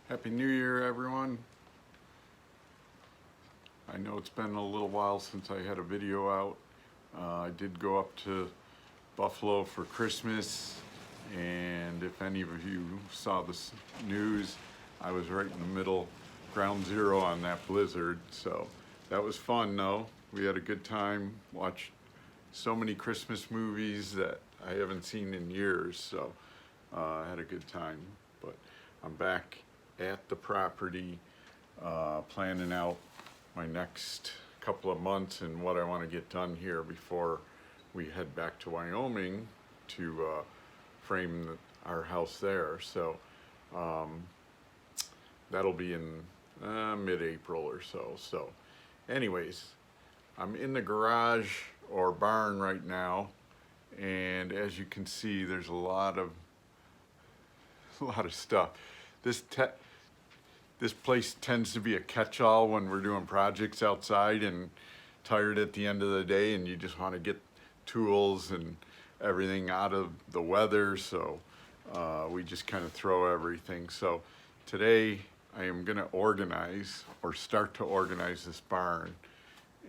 Happy New Year, everyone. I know it's been a little while since I had a video out. I did go up to Buffalo for Christmas, and if any of you saw this news, I was right in the middle, ground zero on that blizzard. So that was fun though. We had a good time, watched so many Christmas movies that I haven't seen in years, so I had a good time. But I'm back at the property, planning out my next couple of months and what I want to get done here before we head back to Wyoming to frame our house there. So that'll be in mid-April or so. So anyways, I'm in the garage or barn right now, and as you can see, there's a lot of stuff. This place tends to be a catch-all when we're doing projects outside and tired at the end of the day, and you just want to get tools and everything out of the weather, so we just kind of throw everything. So today I am going to organize, or start to organize, this barn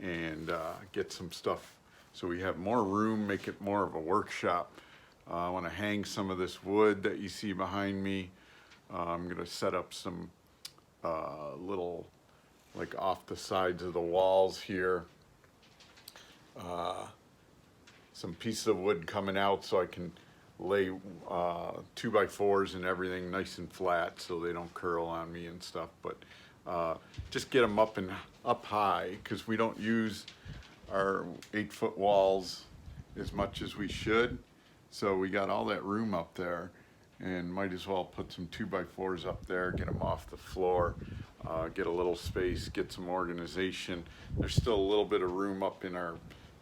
and get some stuff so we have more room, make it more of a workshop. I want to hang some of this wood that you see behind me. I'm going to set up some little, like off the sides of the walls here, some pieces of wood coming out so I can lay 2x4s and everything nice and flat so they don't curl on me and stuff. But just get them up high, because we don't use our 8-foot walls as much as we should. So we got all that room up there, and might as well put some 2x4s up there, get them off the floor, get a little space, get some organization. There's still a little bit of room up in our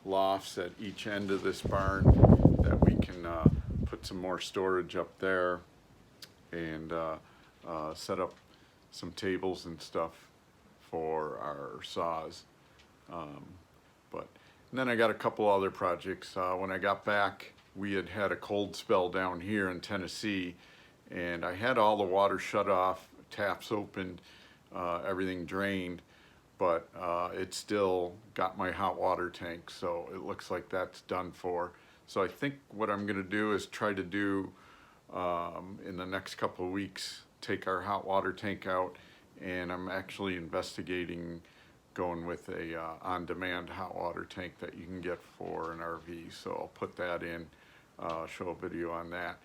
lofts at each end of this barn that we can put some more storage up there, and set up some tables and stuff for our saws. And then I got a couple other projects. When I got back, we had a cold spell down here in Tennessee, and I had all the water shut off, taps opened, everything drained, but it still got my hot water tank, so it looks like that's done for. So I think what I'm gonna do is try to do, in the next couple of weeks, take our hot water tank out, and I'm actually investigating going with a on-demand hot water tank that you can get for an RV. So I'll put that in, show a video on that.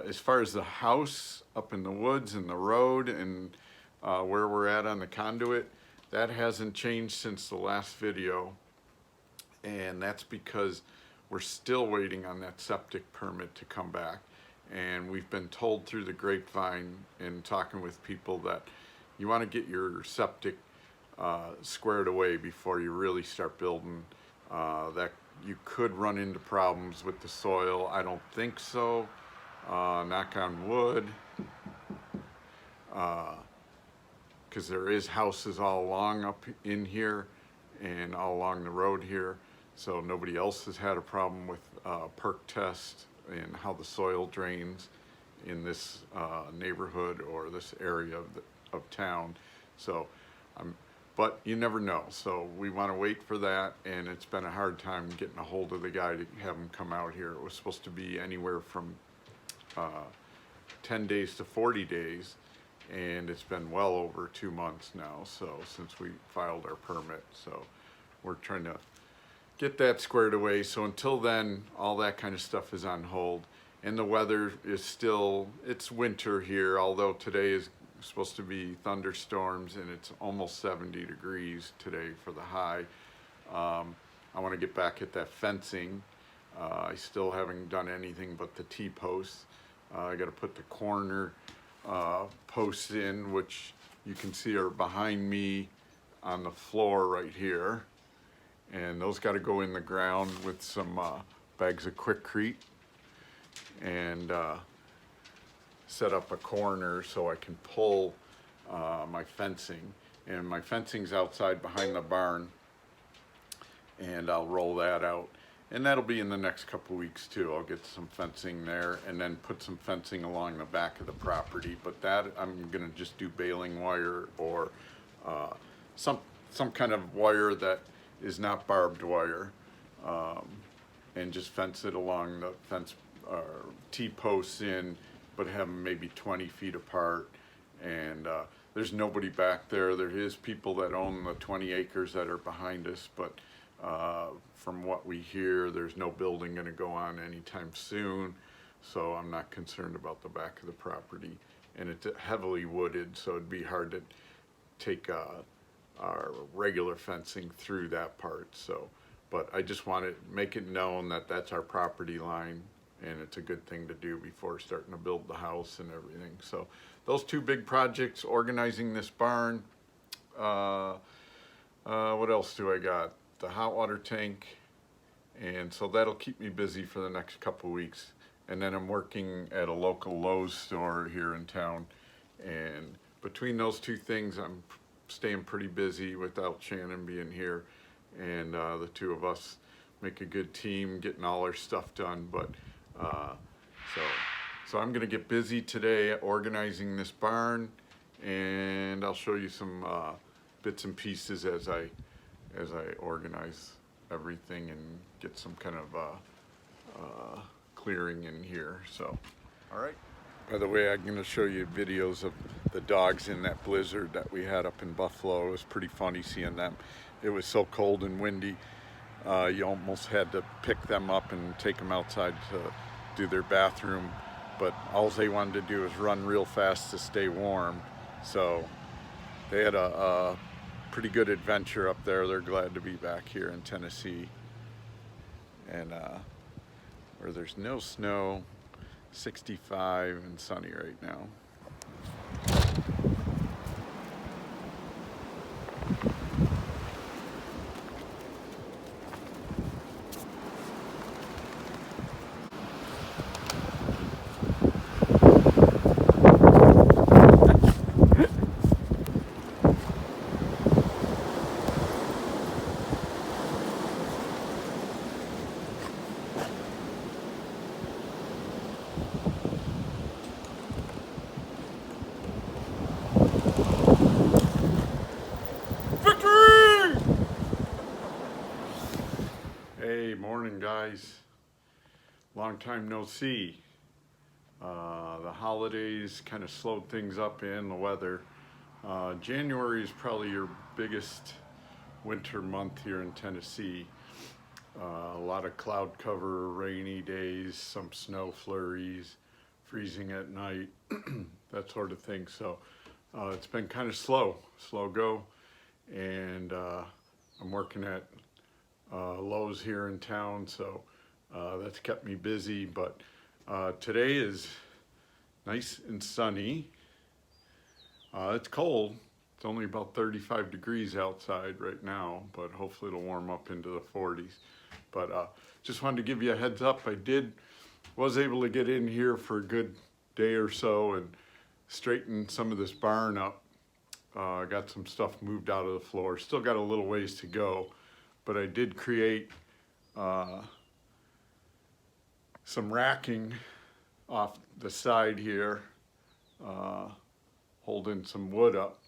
As far as the house up in the woods and the road and where we're at on the conduit, that hasn't changed since the last video, and that's because we're still waiting on that septic permit to come back. And we've been told through the grapevine and talking with people that you want to get your septic squared away before you really start building. That you could run into problems with the soil. I don't think so, knock on wood, because there is houses all along up in here and all along the road here, so nobody else has had a problem with perk test and how the soil drains in this neighborhood or this area of town. So but you never know, so we want to wait for that, and it's been a hard time getting a hold of the guy to have him come out here. It was supposed to be anywhere from 10 days to 40 days, and it's been well over 2 months now, so since we filed our permit. So we're trying to get that squared away. So until then, all that kind of stuff is on hold, and the weather is still, it's winter here, although today is supposed to be thunderstorms, and it's almost 70 degrees today for the high. I want to get back at that fencing. I still haven't done anything but the T-posts. I got to put the corner posts in, which you can see are behind me on the floor right here, and those got to go in the ground with some bags of Quikrete, and set up a corner so I can pull my fencing. And my fencing's outside behind the barn, and I'll roll that out. And that'll be in the next couple weeks too. I'll get some fencing there and then put some fencing along the back of the property. But that I'm gonna just do baling wire or uh, some kind of wire that is not barbed wire, and just fence it along the fence, T-posts in, but have them maybe 20 feet apart. And there's nobody back there. There is people that own the 20 acres that are behind us, but from what we hear, there's no building going to go on anytime soon, so I'm not concerned about the back of the property. And it's heavily wooded, so it'd be hard to take our regular fencing through that part. So, but I just want to make it known that that's our property line, and it's a good thing to do before starting to build the house and everything. So those two big projects, organizing this barn, what else do I got? The hot water tank, and so that'll keep me busy for the next couple weeks. And then I'm working at a local Lowe's store here in town, and between those two things I'm staying pretty busy without Shannon being here, and the two of us make a good team getting all our stuff done. But so I'm gonna get busy today organizing this barn, and I'll show you some bits and pieces as I organize everything and get some kind of clearing in here. So, all right. By the way, I'm going to show you videos of the dogs in that blizzard that we had up in Buffalo. It was pretty funny seeing them. It was so cold and windy, you almost had to pick them up and take them outside to do their bathroom. But all they wanted to do was run real fast to stay warm. So they had a pretty good adventure up there. They're glad to be back here in Tennessee, and where there's no snow, 65 and sunny right now. Hey, morning guys. Long time no see. The holidays kind of slowed things up and the weather. January is probably your biggest winter month here in Tennessee. A lot of cloud cover, rainy days, some snow flurries, freezing at night, that sort of thing. So it's been kind of slow go. And I'm working at Lowe's here in town, so that's kept me busy. But today is nice and sunny. It's cold. It's only about 35 degrees outside right now, but hopefully it'll warm up into the 40s. But just wanted to give you a heads up. Was able to get in here for a good day or so and straighten some of this barn up. Got some stuff moved out of the floor. Still got a little ways to go, but I did create some racking off the side here, holding some wood up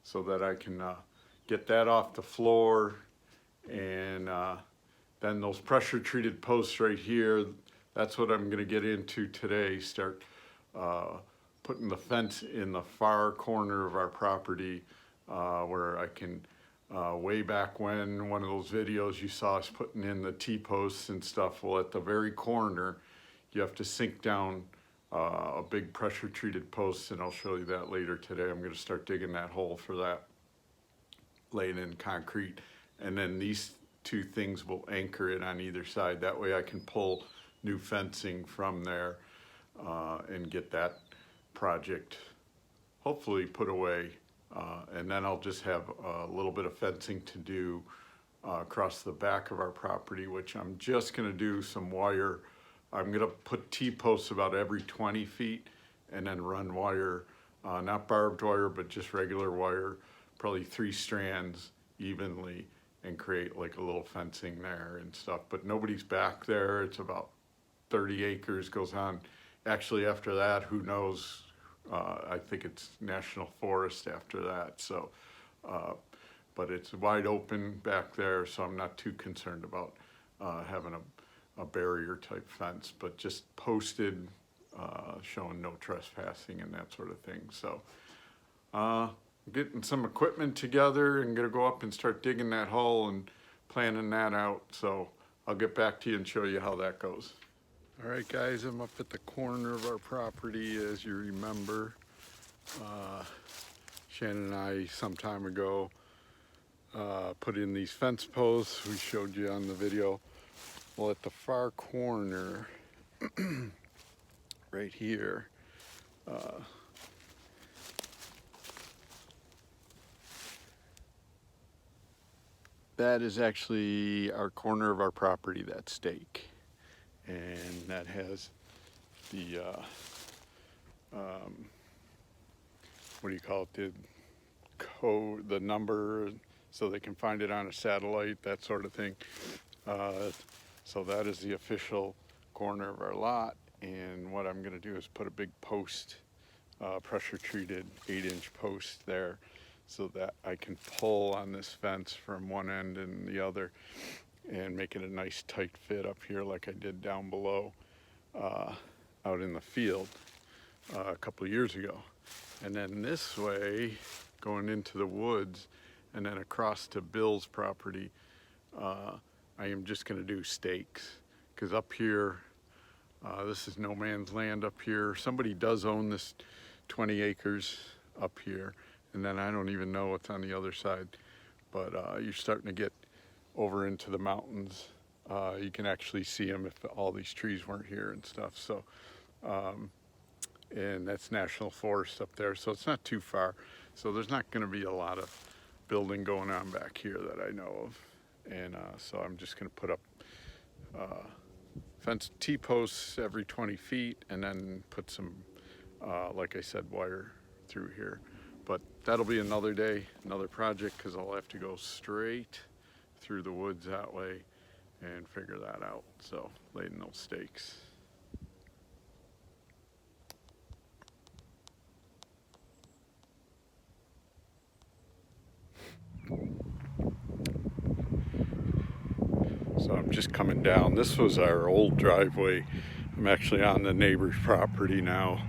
so that I can get that off the floor. And then those pressure treated posts right here, that's what I'm gonna get into today. Start putting the fence in the far corner of our property, where I can, way back when, one of those videos you saw us putting in the T-posts and stuff, well, at the very corner, you have to sink down a big pressure treated post, and I'll show you that later today. I'm gonna start digging that hole for that, laying in concrete, and then these two things will anchor it on either side. That way I can pull new fencing from there and get that project hopefully put away. And then I'll just have a little bit of fencing to do across the back of our property, which I'm just gonna do some wire. I'm gonna put T-posts about every 20 feet and then run wire, not barbed wire, but just regular wire, probably 3 strands evenly, and create like a little fencing there and stuff, but nobody's back there. It's about 30 acres goes on. Actually, after that, who knows? I think it's National Forest after that. So, but it's wide open back there, so I'm not too concerned about having a barrier type fence, but just posted showing no trespassing and that sort of thing. So, getting some equipment together and gonna go up and start digging that hole and planning that out. So I'll get back to you and show you how that goes. All right, guys, I'm up at the corner of our property. As you remember, Shannon and I some time ago put in these fence posts we showed you on the video. Well, at the far corner right here, that is actually our corner of our property, that stake. And that has the, what do you call it, the code, the number, so they can find it on a satellite, that sort of thing. So that is the official corner of our lot. And what I'm gonna do is put a big post, pressure treated 8-inch post there, so that I can pull on this fence from one end and the other and make it a nice tight fit up here like I did down below out in the field a couple of years ago. And then this way, going into the woods and then across to Bill's property, I am just gonna do stakes, because up here, this is no man's land up here. Somebody does own this 20 acres up here, and then I don't even know what's on the other side, but you're starting to get over into the mountains. You can actually see them if all these trees weren't here and stuff. So, and that's National Forest up there, so it's not too far. So there's not gonna be a lot of building going on back here that I know of. And so I'm just gonna put up fence T-posts every 20 feet and then put some, like I said, wire through here. But that'll be another day, another project, because I'll have to go straight through the woods that way and figure that out. So laying those stakes. So I'm just coming down. This was our old driveway. I'm actually on the neighbor's property now.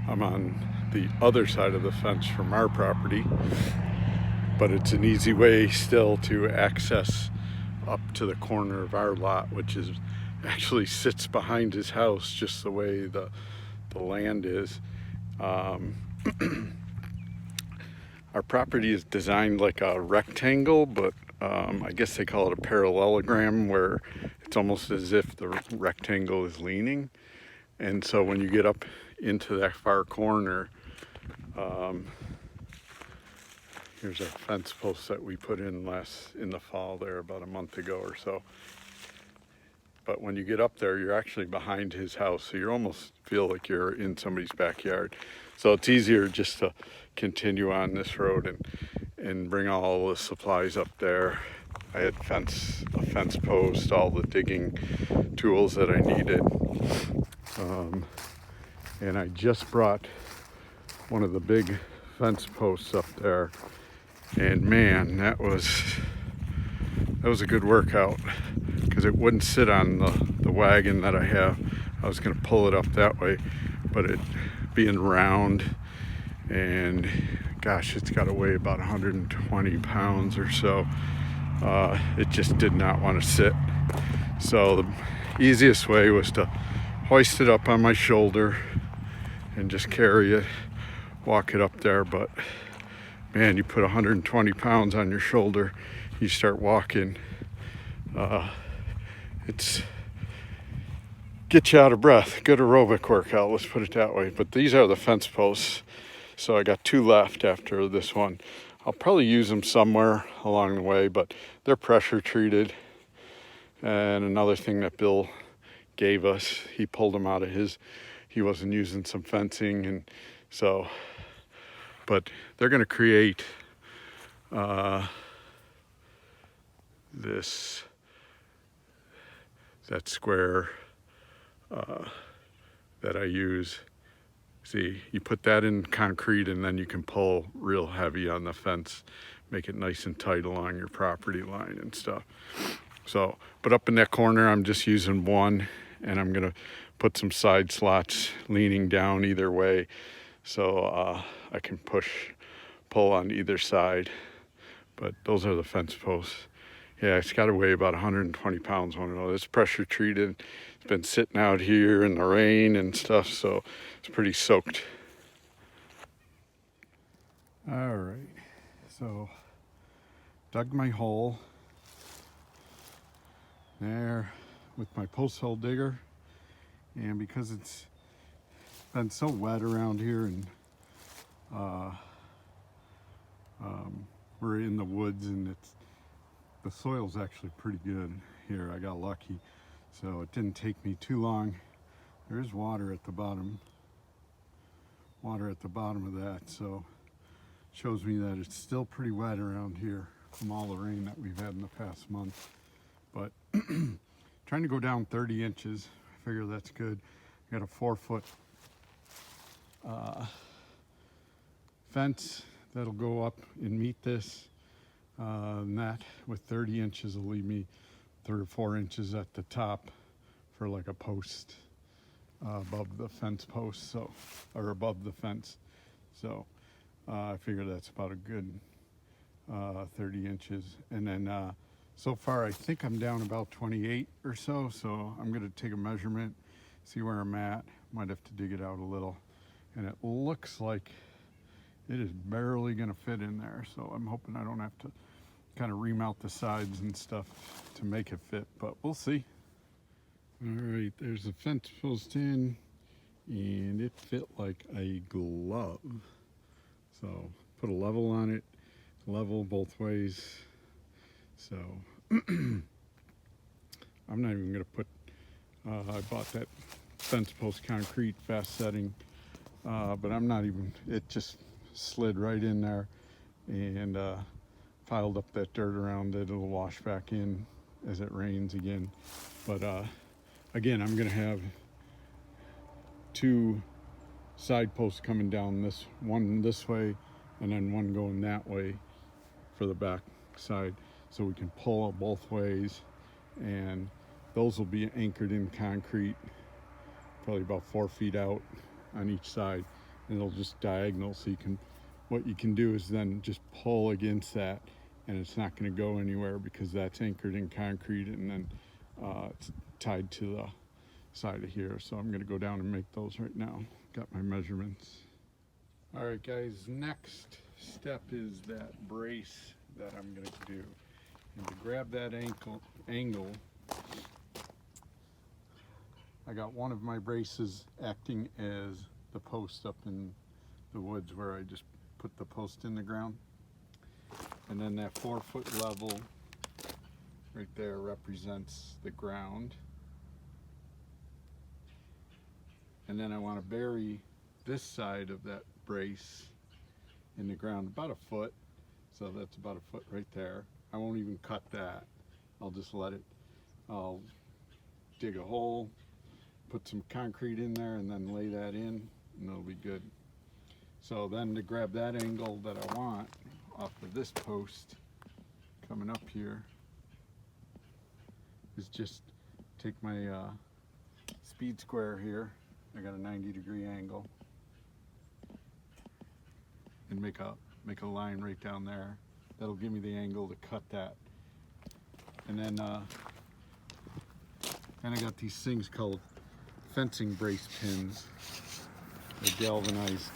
I'm on the other side of the fence from our property, but it's an easy way still to access up to the corner of our lot, which is actually sits behind his house, just the way the land is. Our property is designed like a rectangle, but I guess they call it a parallelogram, where it's almost as if the rectangle is leaning. And so when you get up into that far corner, here's our fence post that we put in in the fall there about a month ago or so. But when you get up there, you're actually behind his house, so you almost feel like you're in somebody's backyard. So it's easier just to continue on this road and bring all the supplies up there. I had a fence post, all the digging tools that I needed. And I just brought one of the big fence posts up there, and man, that was a good workout, because it wouldn't sit on the wagon that I have. I was gonna pull it up that way, but it being round, and gosh, it's got to weigh about 120 pounds or so. It just did not want to sit. So the easiest way was to hoist it up on my shoulder and just carry it, walk it up there. But man, you put 120 pounds on your shoulder, you start walking, it's get you out of breath. Good aerobic workout, let's put it that way. But these are the fence posts. So I got 2 left after this one. I'll probably use them somewhere along the way, but they're pressure treated. And another thing that Bill gave us, he pulled them out of he wasn't using some fencing, and so, but they're gonna create this, that square that I use. See, you put that in concrete and then you can pull real heavy on the fence, make it nice and tight along your property line and stuff. So, but up in that corner, I'm just using one, and I'm gonna put some side slots leaning down either way, so I can pull on either side. But those are the fence posts. Yeah, it's got to weigh about 120 pounds. One of those. It's pressure treated. It's been sitting out here in the rain and stuff, so it's pretty soaked. All right, so dug my hole there with my post hole digger, and because it's been so wet around here, and we're in the woods, and the soil's actually pretty good here. I got lucky, so it didn't take me too long. There's water at the bottom of that, so it shows me that it's still pretty wet around here from all the rain that we've had in the past month. But trying to go down 30 inches, I figure that's good. I got a 4-foot fence that'll go up and meet this, and that with 30 inches will leave me 3 or 4 inches at the top for like a post above the fence post, so, or above the fence. So I figure that's about a good 30 inches. And then so far I think I'm down about 28 or so, so I'm gonna take a measurement, see where I'm at. Might have to dig it out a little, and it looks like it is barely gonna fit in there, so I'm hoping I don't have to kind of remount the sides and stuff to make it fit, but we'll see. All right, there's the fence post in, and it fit like a glove. So put a level on it, level both ways. So I'm not even gonna put, I bought that fence post concrete fast setting, but I'm not even, it just slid right in there and piled up that dirt around it. It'll wash back in as it rains again. But again, I'm gonna have 2 side posts coming down, this one this way and then one going that way for the back side, so we can pull both ways, and those will be anchored in concrete probably about 4 feet out on each side, and it'll just diagonal, so you can, what you can do is then just pull against that, and it's not going to go anywhere because that's anchored in concrete, and then it's tied to the side of here. So I'm going to go down and make those right now. Got my measurements. All right guys, next step is that brace that I'm going to do. And to grab that angle, I got one of my braces acting as the post up in the woods where I just put the post in the ground. And then that 4-foot level right there represents the ground. And then I want to bury this side of that brace in the ground about 1 foot. So that's about 1 foot right there. I won't even cut that. I'll just let it, I'll dig a hole, put some concrete in there, and then lay that in, and it'll be good. So then to grab that angle that I want off of this post coming up here is just take my speed square here. I got a 90-degree angle, and make a line right down there. That'll give me the angle to cut that. And then I got these things called fencing brace pins. They're galvanized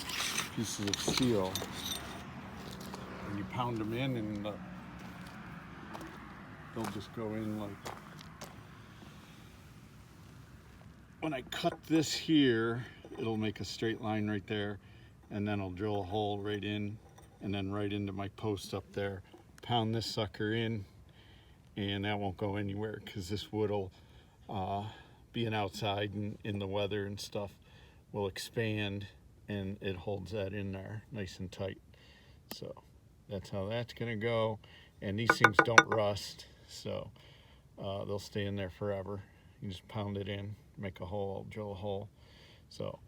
pieces of steel, and you pound them in, and they'll just go in like. When I cut this here, it'll make a straight line right there, and then I'll drill a hole right in, and then right into my post up there. Pound this sucker in, and that won't go anywhere because this wood will, being outside and in the weather and stuff, will expand, and it holds that in there nice and tight. So that's how that's gonna go. And these things don't rust, so they'll stay in there forever. You just pound it in, make a hole, drill a hole. So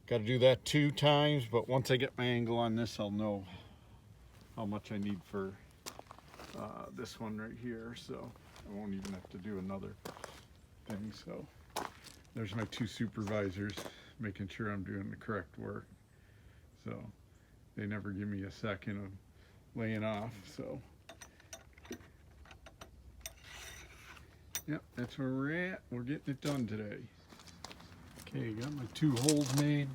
got to do that 2 times, but once I get my angle on this, I'll know how much I need for this one right here, so I won't even have to do another thing. So there's my 2 supervisors making sure I'm doing the correct work. So they never give me a second of laying off. So yep, that's where we're at. We're getting it done today. Okay, got my 2 holes made.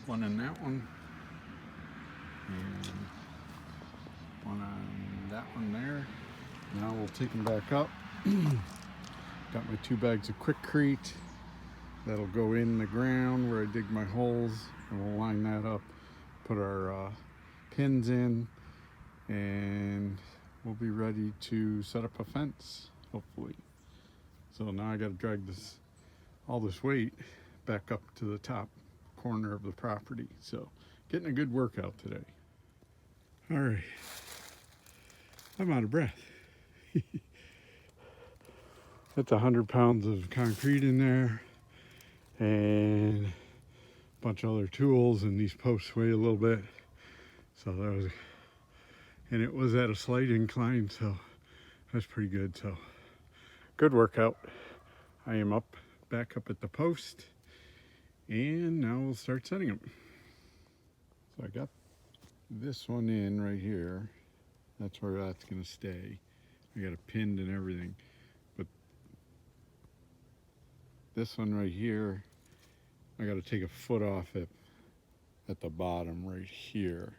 One in that one, and one on that one there. Now we'll take them back up. Got my 2 bags of Quikrete. That'll go in the ground where I dig my holes, and we'll line that up, put our pins in, and we'll be ready to set up a fence, hopefully. So now I got to drag all this weight back up to the top corner of the property. So getting a good workout today. All right, I'm out of breath. That's 100 pounds of concrete in there, and a bunch of other tools, and these posts weigh a little bit. So that was, and it was at a slight incline, so that's pretty good. So good workout. I am back up at the post, and now we'll start setting them. So I got this one in right here. That's where that's gonna stay. I got it pinned and everything. But this one right here, I got to take a foot off at the bottom right here.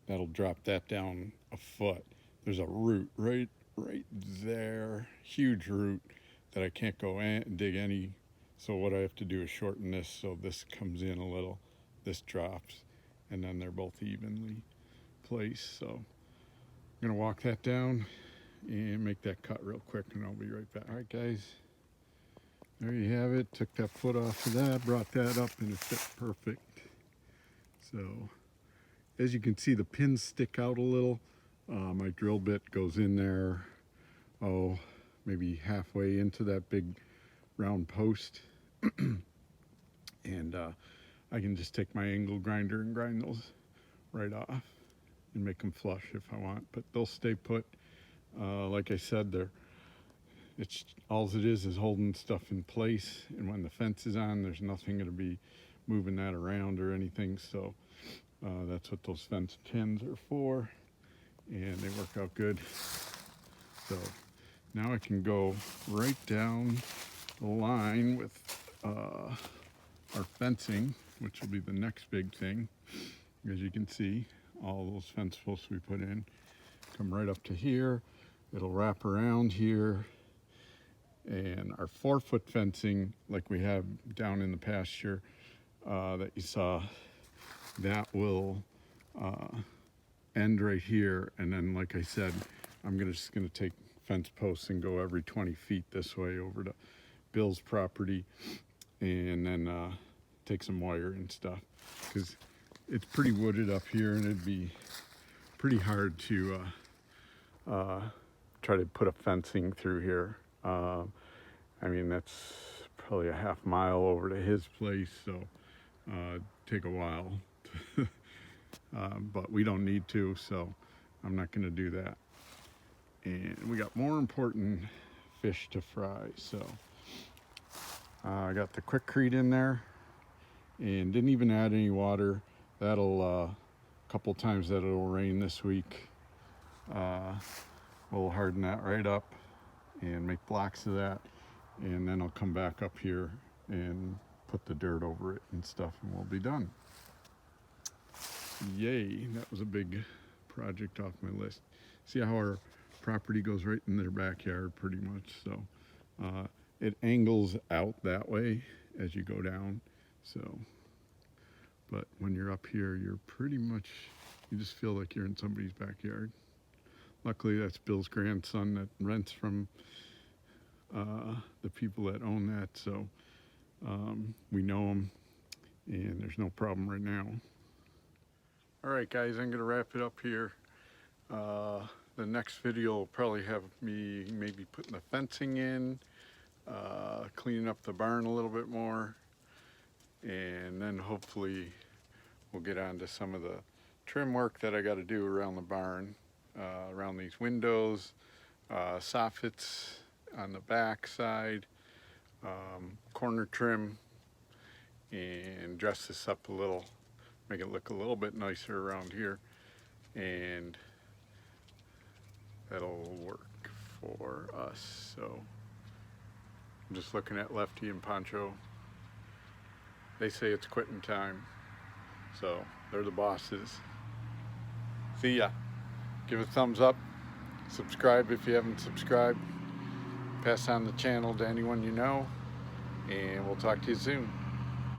That'll drop that down a foot. There's a root right there, huge root that I can't go and dig any. So what I have to do is shorten this so this comes in a little, this drops, and then they're both evenly placed. So I'm gonna walk that down and make that cut real quick, and I'll be right back. All right, guys, there you have it. Took that foot off of that, brought that up, and it fit perfect. So as you can see, the pins stick out a little. My drill bit goes in there, maybe halfway into that big round post. And I can just take my angle grinder and grind those right off and make them flush if I want, but they'll stay put. Like I said, it's all it is holding stuff in place, and when the fence is on, there's nothing going to be moving that around or anything. So that's what those fence pins are for, and they work out good. So now I can go right down the line with our fencing, which will be the next big thing. As you can see, all those fence posts we put in come right up to here. It'll wrap around here, and our 4-foot fencing, like we have down in the pasture that you saw, that will end right here. And then, like I said, I'm just gonna take fence posts and go every 20 feet this way over to Bill's property, and then take some wire and stuff, because it's pretty wooded up here, and it'd be pretty hard to try to put a fencing through here. I mean, that's probably a half mile over to his place, so take a while. But we don't need to, so I'm not going to do that. And we got more important fish to fry, so I got the Quikrete in there and didn't even add any water. That'll a couple times that it'll rain this week, we'll harden that right up and make blocks of that, and then I'll come back up here and put the dirt over it and stuff, and we'll be done. Yay, that was a big project off my list. See how our property goes right in their backyard pretty much, so it angles out that way as you go down. So, but when you're up here, you're pretty much, you just feel like you're in somebody's backyard. Luckily, that's Bill's grandson that rents from the people that own that, so we know him, and there's no problem right now. All right, guys, I'm gonna wrap it up here. the next video will probably have me maybe putting the fencing in, cleaning up the barn a little bit more, and then hopefully we'll get on to some of the trim work that I got to do around the barn, around these windows, soffits on the back side, corner trim, and dress this up a little, make it look a little bit nicer around here, and that'll work for us. So I'm just looking at Lefty and Pancho. They say it's quitting time, so they're the bosses. See ya. Give a thumbs up, subscribe if you haven't subscribed, pass on the channel to anyone you know, and we'll talk to you soon.